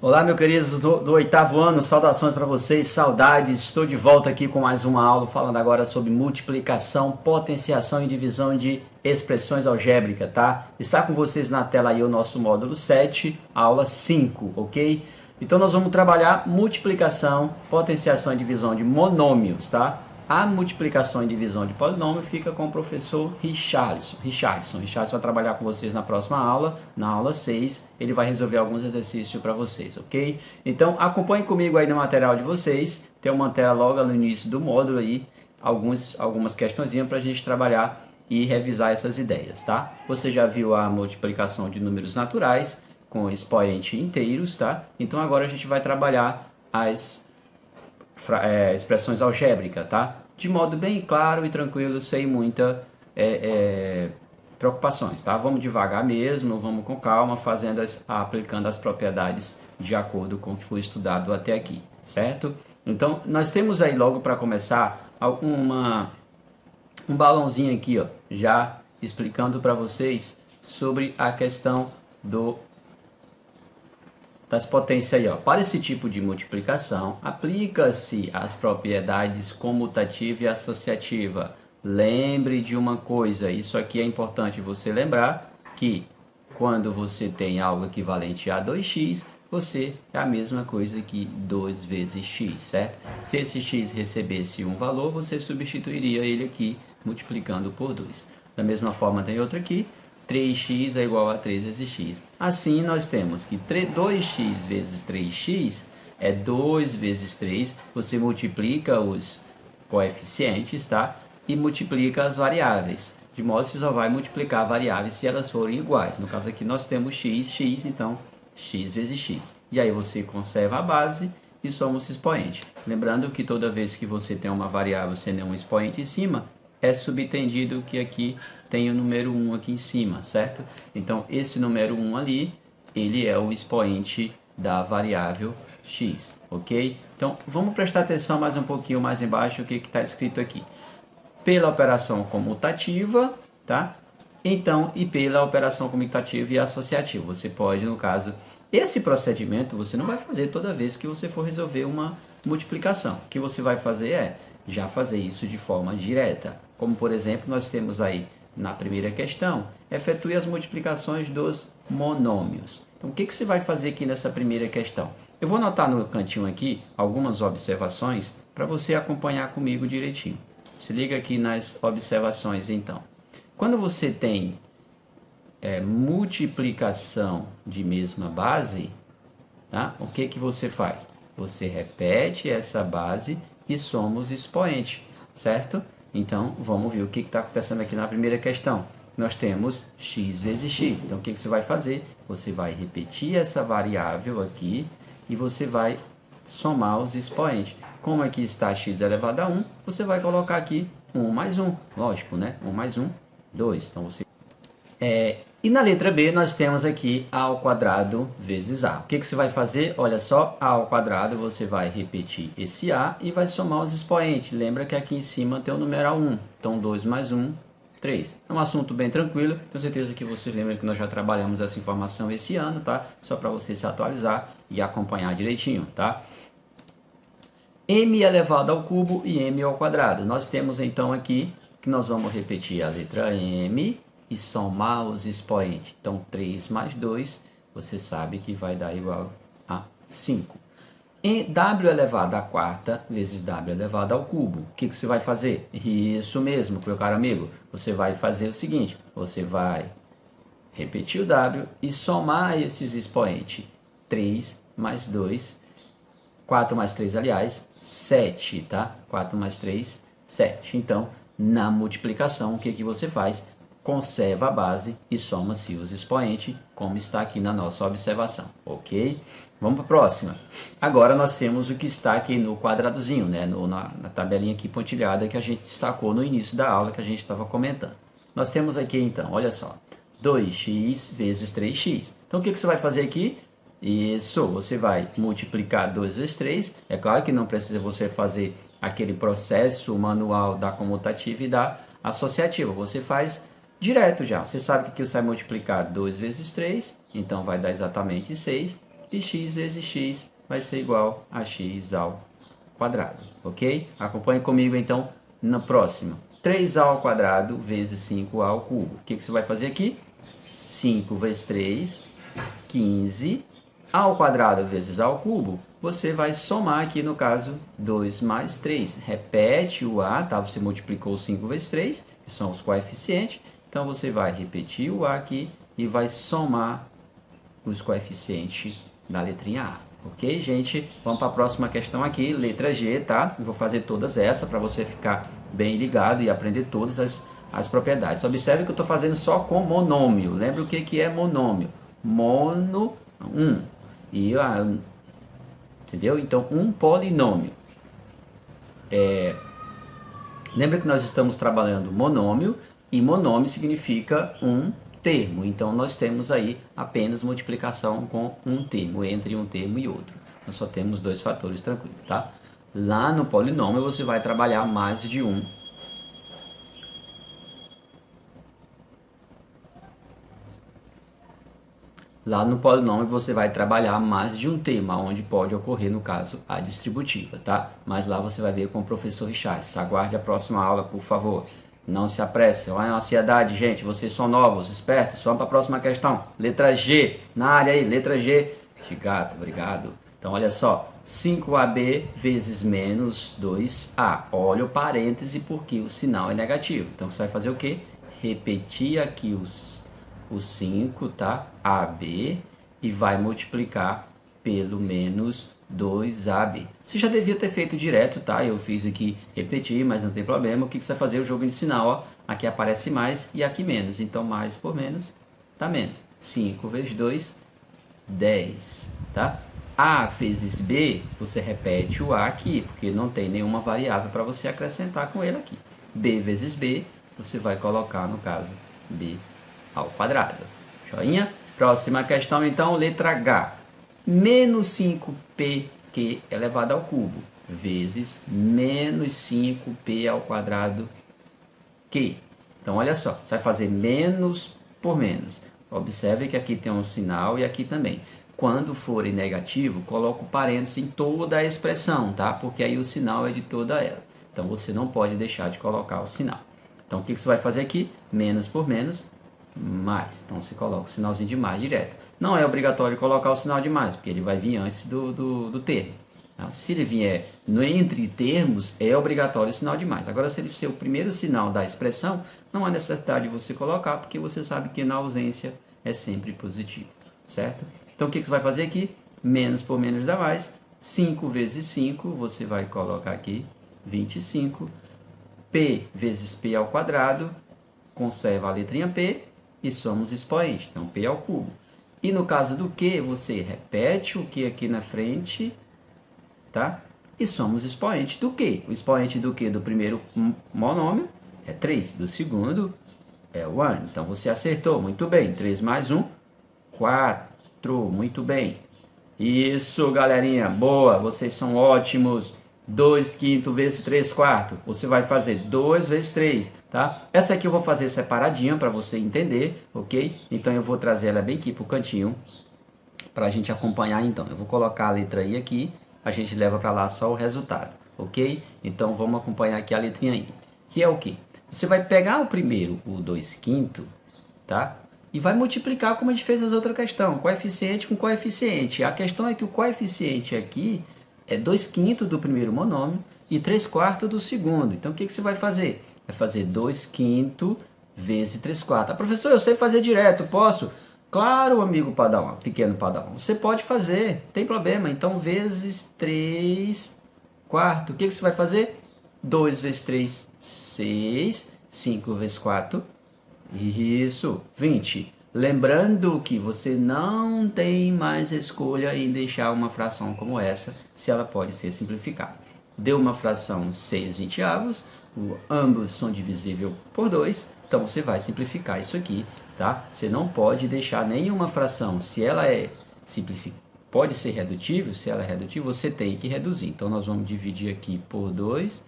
Olá, meus queridos do oitavo ano, saudações para vocês, saudades. Estou de volta aqui com mais uma aula, falando agora sobre multiplicação, potenciação e divisão de expressões algébricas, tá? Está com vocês na tela aí o nosso módulo 7, aula 5, ok? Então nós vamos trabalhar multiplicação, potenciação e divisão de monômios, tá? A multiplicação e divisão de polinômio fica com o professor Richardson. Richardson vai trabalhar com vocês na próxima aula, na aula 6. Ele vai resolver alguns exercícios para vocês, ok? Então, acompanhe comigo aí no material de vocês. Tem uma matéria logo no início do módulo aí, algumas questõezinhas para a gente trabalhar e revisar essas ideias, tá? Você já viu a multiplicação de números naturais com expoente inteiros, tá? Então, agora a gente vai trabalhar as expressões algébricas, tá? De modo bem claro e tranquilo, sem muita preocupações, tá? Vamos devagar mesmo, vamos com calma, aplicando as propriedades de acordo com o que foi estudado até aqui, certo? Então, nós temos aí logo para começar um balãozinho aqui, ó, já explicando para vocês sobre a questão das potências aí, ó. Para esse tipo de multiplicação, aplica-se as propriedades comutativa e associativa. Lembre de uma coisa, isso aqui é importante você lembrar, que quando você tem algo equivalente a 2x, você é a mesma coisa que 2 vezes x, certo? Se esse x recebesse um valor, você substituiria ele aqui multiplicando por 2. Da mesma forma tem outra aqui, 3x é igual a 3 vezes x. Assim, nós temos que 2x vezes 3x é 2 vezes 3. Você multiplica os coeficientes, tá? E multiplica as variáveis. De modo que você só vai multiplicar variáveis se elas forem iguais. No caso aqui nós temos x, então x vezes x. E aí você conserva a base e soma os expoentes. Lembrando que toda vez que você tem uma variável sem nenhum expoente em cima, é subentendido que aqui tem o número 1 aqui em cima, certo? Então, esse número 1 ali, ele é o expoente da variável x, ok? Então, vamos prestar atenção mais um pouquinho mais embaixo o que está escrito aqui. Pela operação comutativa, tá? Então, e pela operação comutativa e associativa. Você pode, no caso, esse procedimento você não vai fazer toda vez que você for resolver uma multiplicação. O que você vai fazer é já fazer isso de forma direta. Como, por exemplo, nós temos aí na primeira questão, efetue as multiplicações dos monômios. Então, o que você vai fazer aqui nessa primeira questão? Eu vou anotar no cantinho aqui algumas observações para você acompanhar comigo direitinho. Se liga aqui nas observações, então. Quando você tem multiplicação de mesma base, tá? O que você faz? Você repete essa base e soma os expoentes, certo? Então, vamos ver o que está acontecendo aqui na primeira questão. Nós temos x vezes x. Então, o que você vai fazer? Você vai repetir essa variável aqui e você vai somar os expoentes. Como aqui está x elevado a 1, você vai colocar aqui 1 mais 1. Lógico, né? 1 mais 1, 2. Então, e na letra B, nós temos aqui a ao quadrado vezes a. O que você vai fazer? Olha só, a ao quadrado, você vai repetir esse a e vai somar os expoentes. Lembra que aqui em cima tem o numeral 1. Então, 2 mais 1, 3. É um assunto bem tranquilo. Tenho certeza que vocês lembram que nós já trabalhamos essa informação esse ano, tá? Só para você se atualizar e acompanhar direitinho, tá? M elevado ao cubo e m ao quadrado. Nós temos, então, aqui que nós vamos repetir a letra m e somar os expoentes. Então, 3 mais 2, você sabe que vai dar igual a 5. E w elevado à quarta vezes w elevado ao cubo. O que você vai fazer? Isso mesmo, meu caro amigo. Você vai fazer o seguinte, você vai repetir o w e somar esses expoentes. 3 mais 2, 4 mais 3, aliás, 7, tá? 4 mais 3, 7. Então, na multiplicação, o que você faz? Conserva a base e soma-se os expoentes, como está aqui na nossa observação, ok? Vamos para a próxima. Agora nós temos o que está aqui no quadradozinho, né? Na tabelinha aqui pontilhada que a gente destacou no início da aula que a gente estava comentando. Nós temos aqui então, olha só, 2x vezes 3x. Então o que você vai fazer aqui? Isso, você vai multiplicar 2 vezes 3. É claro que não precisa você fazer aquele processo manual da comutativa e da associativa. Você faz direto já. Você sabe que aqui você vai multiplicar 2 vezes 3, então vai dar exatamente 6. e x vezes x vai ser igual a x ao quadrado, ok? Acompanhe comigo então na próxima. 3a ao quadrado vezes 5a ao cubo. O que você vai fazer aqui? 5 vezes 3, 15, a ao quadrado vezes a ao cubo. Você vai somar aqui, no caso, 2 mais 3. Repete o a, tá? Você multiplicou 5 vezes 3, que são os coeficientes. Então, você vai repetir o a aqui e vai somar os coeficientes da letrinha A. Ok, gente? Vamos para a próxima questão aqui, letra G, tá? Eu vou fazer todas essas para você ficar bem ligado e aprender todas as propriedades. Observe que eu estou fazendo só com monômio. Lembra o que é monômio? Mono, entendeu? Então, um polinômio. Lembra que nós estamos trabalhando monômio, e monômio significa um termo. Então, nós temos aí apenas multiplicação com um termo, entre um termo e outro. Nós só temos dois fatores tranquilos, tá? Lá no polinômio, você vai trabalhar mais de um. Lá no polinômio, você vai trabalhar mais de um tema, onde pode ocorrer, no caso, a distributiva, tá? Mas lá você vai ver com o professor Richard. Aguarde a próxima aula, por favor. Não se apresse, olha a ansiedade, gente. Vocês são novos, espertos. Vamos para a próxima questão. Letra G, na área aí, letra G. De gato, obrigado. Então, olha só. 5AB vezes menos 2A. Olha o parêntese porque o sinal é negativo. Então, você vai fazer o quê? Repetir aqui o 5, tá? AB, e vai multiplicar pelo menos 2AB. Você já devia ter feito direto, tá? Eu fiz aqui repetir, mas não tem problema. O que você vai fazer? O jogo de sinal, ó. Aqui aparece mais e aqui menos. Então, mais por menos dá menos. 5 vezes 2, 10, tá? A vezes B, você repete o A aqui, porque não tem nenhuma variável para você acrescentar com ele aqui. B vezes B, você vai colocar, no caso, B ao quadrado. Joinha? Próxima questão, então, letra H. Menos 5pq elevado ao cubo, vezes menos 5p ao quadrado q. Então, olha só, você vai fazer menos por menos. Observe que aqui tem um sinal e aqui também. Quando for em negativo, coloca o parênteses em toda a expressão, tá? Porque aí o sinal é de toda ela. Então, você não pode deixar de colocar o sinal. Então, o que você vai fazer aqui? Menos por menos, mais. Então, você coloca o sinalzinho de mais direto. Não é obrigatório colocar o sinal de mais, porque ele vai vir antes do termo. Tá? Se ele vier entre termos, é obrigatório o sinal de mais. Agora, se ele ser o primeiro sinal da expressão, não há necessidade de você colocar, porque você sabe que na ausência é sempre positivo, certo? Então, o que você vai fazer aqui? Menos por menos dá mais. 5 vezes 5, você vai colocar aqui 25. P vezes P ao quadrado, conserva a letrinha P e somos expoente. Então, P ao cubo. E no caso do Q, você repete o Q aqui na frente, tá? E somos expoente do Q. O expoente do Q do primeiro monômio é 3. Do segundo é 1. Então, você acertou. Muito bem. 3 mais 1, 4. Muito bem. Isso, galerinha. Boa. Vocês são ótimos. 2 quinto vezes 3 quarto. Você vai fazer 2 vezes 3, tá? Essa aqui eu vou fazer separadinha para você entender, ok? Então eu vou trazer ela bem aqui pro cantinho para a gente acompanhar. Então eu vou colocar a letra I aqui, a gente leva para lá só o resultado, ok? Então vamos acompanhar aqui a letrinha I, que é o que? Você vai pegar o primeiro, o 2 quinto, tá? E vai multiplicar como a gente fez nas outras questões, coeficiente com coeficiente. A questão é que o coeficiente aqui é 2 quintos do primeiro monômio e 3 quartos do segundo. Então, o que você vai fazer? Vai fazer 2 quintos vezes 3 quartos. Ah, professor, eu sei fazer direto, posso? Claro, amigo padawan, pequeno padawan. Você pode fazer, não tem problema. Então, vezes 3 quartos. O que você vai fazer? 2 vezes 3, 6. 5 vezes 4, isso, 20. Lembrando que você não tem mais escolha em deixar uma fração como essa, se ela pode ser simplificada. Deu uma fração 6/20, ambos são divisíveis por 2, então você vai simplificar isso aqui, tá? Você não pode deixar nenhuma fração, se ela pode ser redutível, se ela é redutível, você tem que reduzir. Então, nós vamos dividir aqui por 2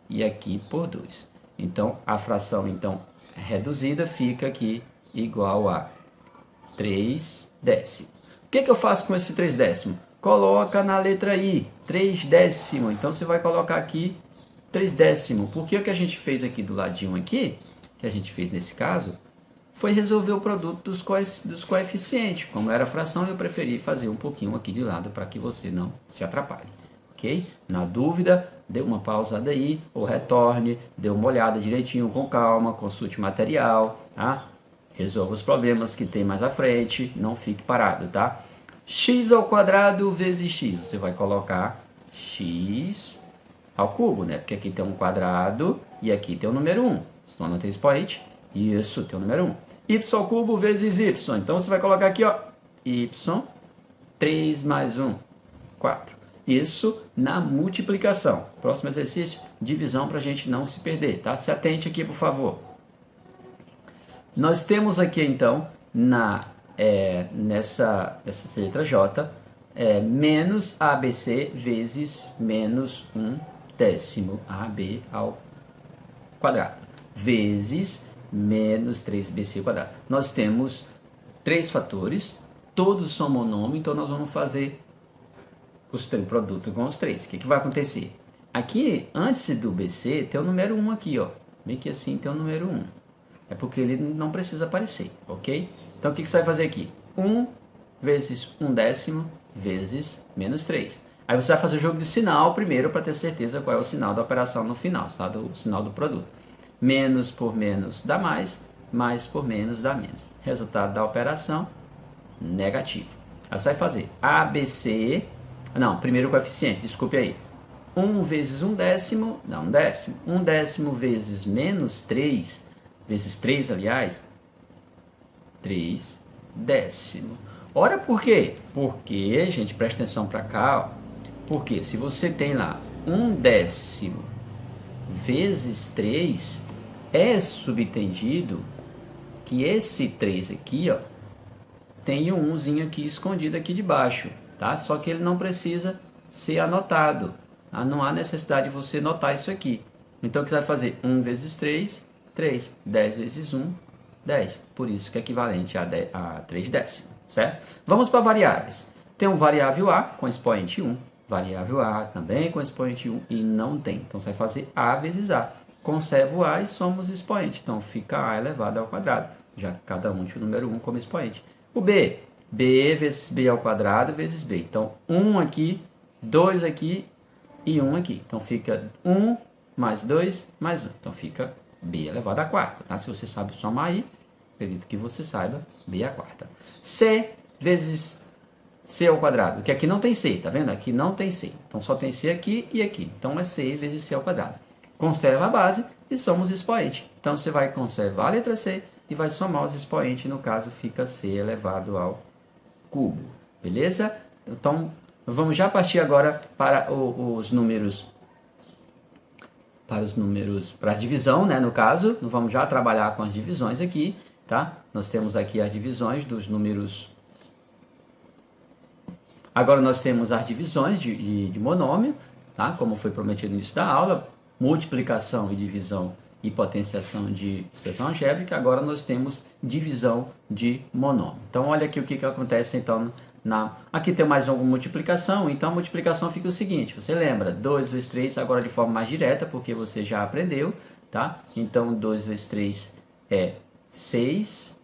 e aqui por 2. Então, a fração reduzida fica aqui igual a 3 décimos. O que eu faço com esse 3 décimo? Coloca na letra I, 3 décimo. Então você vai colocar aqui 3 décimo. Porque o que a gente fez aqui do ladinho aqui, que a gente fez nesse caso, foi resolver o produto dos coeficientes. Como era fração, eu preferi fazer um pouquinho aqui de lado para que você não se atrapalhe. Ok? Na dúvida, dê uma pausada aí, ou retorne, dê uma olhada direitinho com calma, consulte o material, tá? Resolva os problemas que tem mais à frente, não fique parado, tá? X ao quadrado vezes x, você vai colocar x ao cubo, né? Porque aqui tem um quadrado e aqui tem o número 1. Senão não tem expoente. Isso, tem o número 1. Y ao cubo vezes y. Então você vai colocar aqui, ó, y, 3 mais 1, 4. Isso na multiplicação. Próximo exercício, divisão para a gente não se perder, tá? Se atente aqui, por favor. Nós temos aqui, então, nessa letra J, menos ABC vezes menos 1 décimo AB ao quadrado, vezes menos 3BC ao quadrado. Nós temos 3 fatores, todos são monômio, então nós vamos fazer o produto com os 3. O que vai acontecer? Aqui, antes do BC, tem o número 1 aqui, ó. Bem que assim tem o número 1. É porque ele não precisa aparecer, ok? Então, o que você vai fazer aqui? 1 vezes 1 décimo vezes menos 3. Aí você vai fazer o jogo de sinal primeiro para ter certeza qual é o sinal da operação no final, tá? O sinal do produto. Menos por menos dá mais por menos dá menos. Resultado da operação, negativo. Aí você vai fazer ABC, não, primeiro o coeficiente, desculpe aí. 1 vezes 1 décimo, dá 1 décimo. 1 décimo vezes menos 3, vezes 3, aliás, 3 décimo. Ora, por quê? Porque, gente, presta atenção para cá, ó. Porque se você tem lá 1 décimo vezes 3, é subentendido que esse 3 aqui, ó, tem um 1zinho aqui escondido aqui debaixo, tá? Só que ele não precisa ser anotado. Tá? Não há necessidade de você notar isso aqui. Então, o que você vai fazer? 1 vezes 3, 3. 10 vezes 1, 10. Por isso que é equivalente a 3 décimos, certo? Vamos para variáveis. Tem um variável A com expoente 1. Variável A também com expoente 1 e não tem. Então, você vai fazer A vezes A. Conserva o A e somos expoente. Então, fica A elevado ao quadrado, já que cada um tinha o número 1 como expoente. O B, B vezes B ao quadrado vezes B. Então, 1 aqui, 2 aqui e 1 aqui. Então, fica 1 mais 2 mais 1. Então, fica B elevado à quarta. Tá? Se você sabe somar aí, acredito que você saiba B à quarta. C vezes C ao quadrado, que aqui não tem C, tá vendo? Aqui não tem C. Então, só tem C aqui e aqui. Então, é C vezes C ao quadrado. Conserva a base e somos expoente. Então, você vai conservar a letra C e vai somar os expoentes. No caso, fica C elevado ao cubo. Beleza? Então, vamos já partir agora para os números, para a divisão, né? No caso, vamos já trabalhar com as divisões aqui, tá? Nós temos aqui as divisões dos números. Agora nós temos as divisões de monômio, tá? Como foi prometido no início da aula, multiplicação e divisão e potenciação de expressão algébrica. Agora nós temos divisão de monômio. Então, olha aqui o que acontece, então, aqui tem mais alguma multiplicação, então a multiplicação fica o seguinte, você lembra, 2 vezes 3 agora de forma mais direta, porque você já aprendeu, tá? Então, 2 vezes 3 é 6,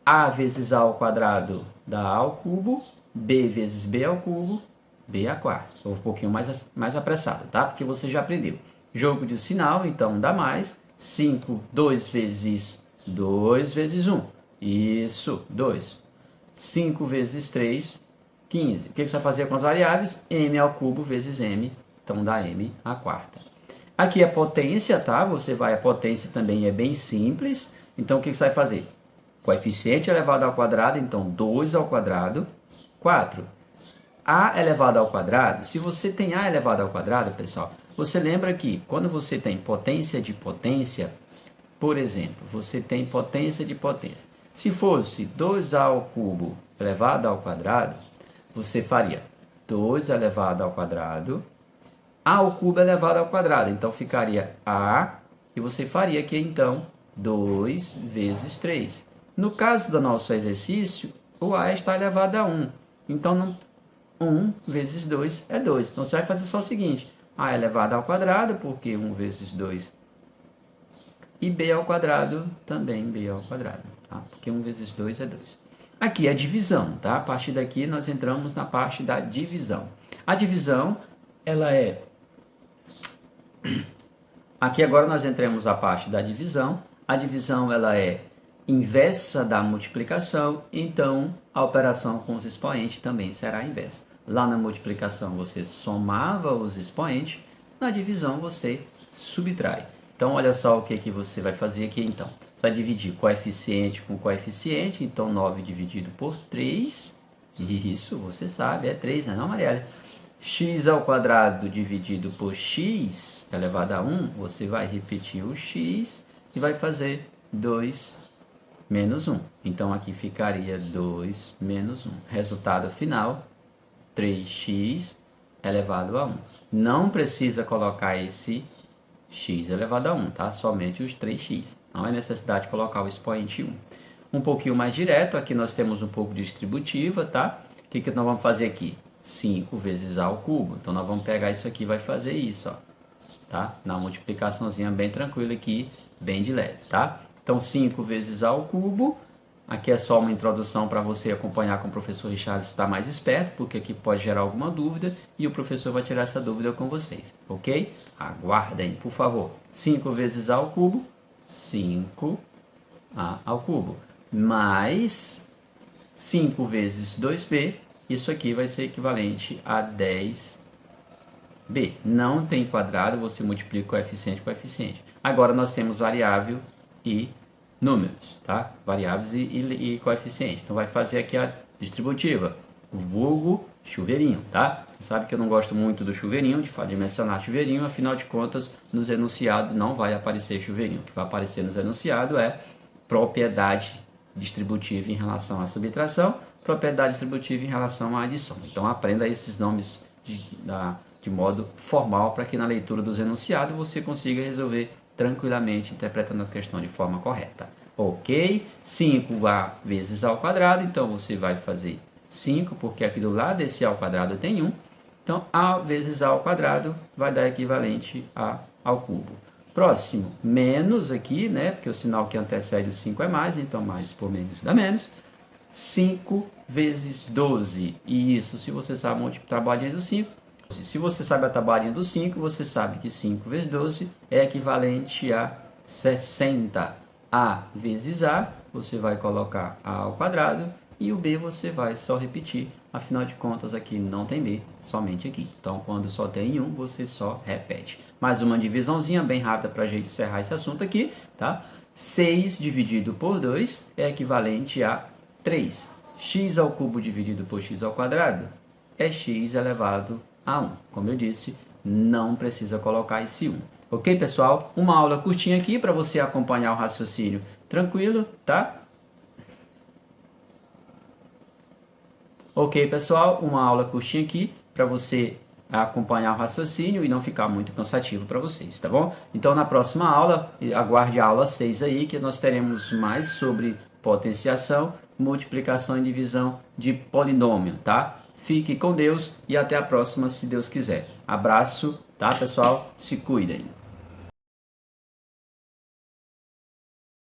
A vezes A ao quadrado dá A ao cubo, B vezes B ao cubo, B à quarta. Estou um pouquinho mais apressado, tá? Porque você já aprendeu. Jogo de sinal, então dá mais. 5, 2 vezes 2 vezes 1. Isso, 2. 5 vezes 3, 15. O que você vai fazer com as variáveis? M ao cubo vezes M. Então dá M à quarta. Aqui a potência, tá? A potência também é bem simples. Então o que você vai fazer? Coeficiente elevado ao quadrado, então 2 ao quadrado, 4. A elevado ao quadrado, se você tem A elevado ao quadrado, pessoal, você lembra que quando você tem potência de potência, por exemplo, você tem potência de potência. Se fosse 2A ao cubo elevado ao quadrado, você faria 2 elevado ao quadrado, A ao cubo elevado ao quadrado. Então, ficaria A, e você faria aqui, então, 2 vezes 3. No caso do nosso exercício, o A está elevado a 1. Então, 1 vezes 2 é 2. Então, você vai fazer só o seguinte. A elevado ao quadrado, porque 1 vezes 2. E B ao quadrado, também B ao quadrado. Tá? Porque 1 vezes 2 é 2. Aqui é a divisão, tá? A partir daqui, nós entramos na parte da divisão. A divisão, ela é... Aqui agora nós entramos na parte da divisão. A divisão, ela é inversa da multiplicação, então a operação com os expoentes também será inversa. Lá na multiplicação você somava os expoentes, na divisão você subtrai. Então olha só o que você vai fazer aqui então. Você vai dividir coeficiente com coeficiente, então 9 dividido por 3, isso você sabe, é 3, não é, Marielle? X ao quadrado dividido por x elevado a 1, você vai repetir o x e vai fazer 2 menos 1. Então, aqui ficaria 2 menos 1. Resultado final, 3x elevado a 1. Não precisa colocar esse x elevado a 1, tá? Somente os 3x. Não é necessidade de colocar o expoente 1. Um pouquinho mais direto, aqui nós temos um pouco de distributiva, tá? O que nós vamos fazer aqui? 5 vezes a ao cubo. Então, nós vamos pegar isso aqui e vai fazer isso, ó. Tá? Na multiplicaçãozinha bem tranquila aqui, bem de leve, tá? Então, 5 vezes a ao cubo. Aqui é só uma introdução para você acompanhar com o professor Richard, estar mais esperto, porque aqui pode gerar alguma dúvida e o professor vai tirar essa dúvida com vocês, ok? Aguardem, por favor. 5 vezes a ao cubo, 5a ao cubo, mais 5 vezes 2b, isso aqui vai ser equivalente a 10b. Não tem quadrado, você multiplica coeficiente com coeficiente. Agora nós temos variável e números, tá? Variáveis e coeficiente. Então vai fazer aqui a distributiva, o vulgo chuveirinho, tá? Você sabe que eu não gosto muito do chuveirinho, de mencionar chuveirinho, afinal de contas, nos enunciados não vai aparecer chuveirinho. O que vai aparecer nos enunciados é propriedade distributiva em relação à subtração, propriedade distributiva em relação à adição. Então aprenda esses nomes de modo formal para que na leitura dos enunciados você consiga resolver tranquilamente, interpretando a questão de forma correta. Ok? 5a vezes a ao quadrado, então você vai fazer 5, porque aqui do lado desse a ao quadrado tem 1. Então, a vezes a ao quadrado vai dar equivalente a ao cubo. Próximo, menos aqui, né? Porque o sinal que antecede o 5 é mais, então mais por menos dá menos. 5 vezes 12. E isso, se você sabe multiplicar a tabuadinha do 5. Se você sabe a tabuadinha do 5, você sabe que 5 vezes 12 é equivalente a 60. A vezes A, você vai colocar A ao quadrado. E o B você vai só repetir. Afinal de contas, aqui não tem B, somente aqui. Então, quando só tem 1, você só repete. Mais uma divisãozinha bem rápida para a gente encerrar esse assunto aqui, tá? 6 dividido por 2 é equivalente a 3. X ao cubo dividido por x ao quadrado é x elevado a 1. Como eu disse, não precisa colocar esse 1. Ok, pessoal? Uma aula curtinha aqui para você acompanhar o raciocínio tranquilo, tá? Ok, pessoal? Uma aula curtinha aqui para você acompanhar o raciocínio e não ficar muito cansativo para vocês, tá bom? Então, na próxima aula, aguarde a aula 6 aí, que nós teremos mais sobre potenciação, multiplicação e divisão de polinômio, tá? Fique com Deus e até a próxima, se Deus quiser. Abraço, tá, pessoal? Se cuidem.